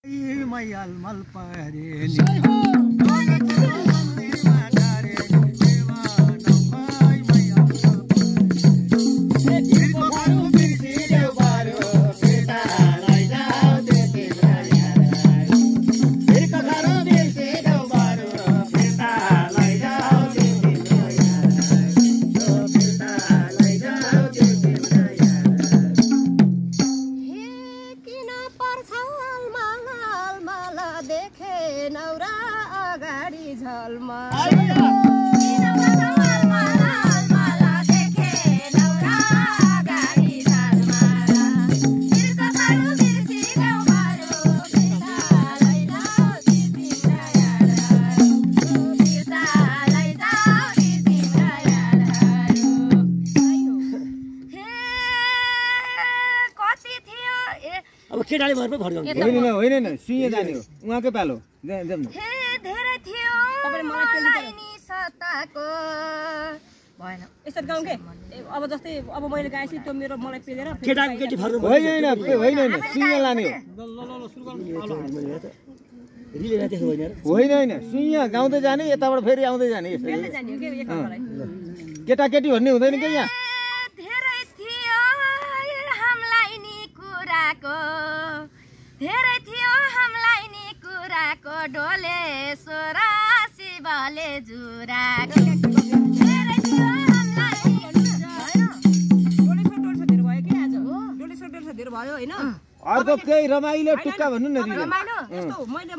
मैयाल मल पारे अब केटाले भर पनि भर्नु होइन सुइए जाने हो उहाँकै पालो जाम हे धेरै थियो तपाईले मलाई नि सताको भएन यसरी गाउँ के अब जस्तै अब मैले गाएपछि त्यो मेरो मलाई पेलेर केटाको केटी भर्नु होइन सुइए लाने हो ल सुरु गर्नु रिले राते होइन होइन सुइए गाउँदै जाने यताबाट फेरि आउँदै जाने यसरी जाने हो के एक नम्बरलाई केटाकेटी भन्ने हुँदैन के यहाँ धेरै थियो हामीलाई नि कुराको धेरै थियो हामीलाई नि कुराको ढोले सोरा शिवले जुराको धेरै थियो हामीलाई ढोले भयो के आज हो ढोले भयो हैन अर्को केही रमाइलो टुक्का भन्नु न रमाइलो यस्तो मैले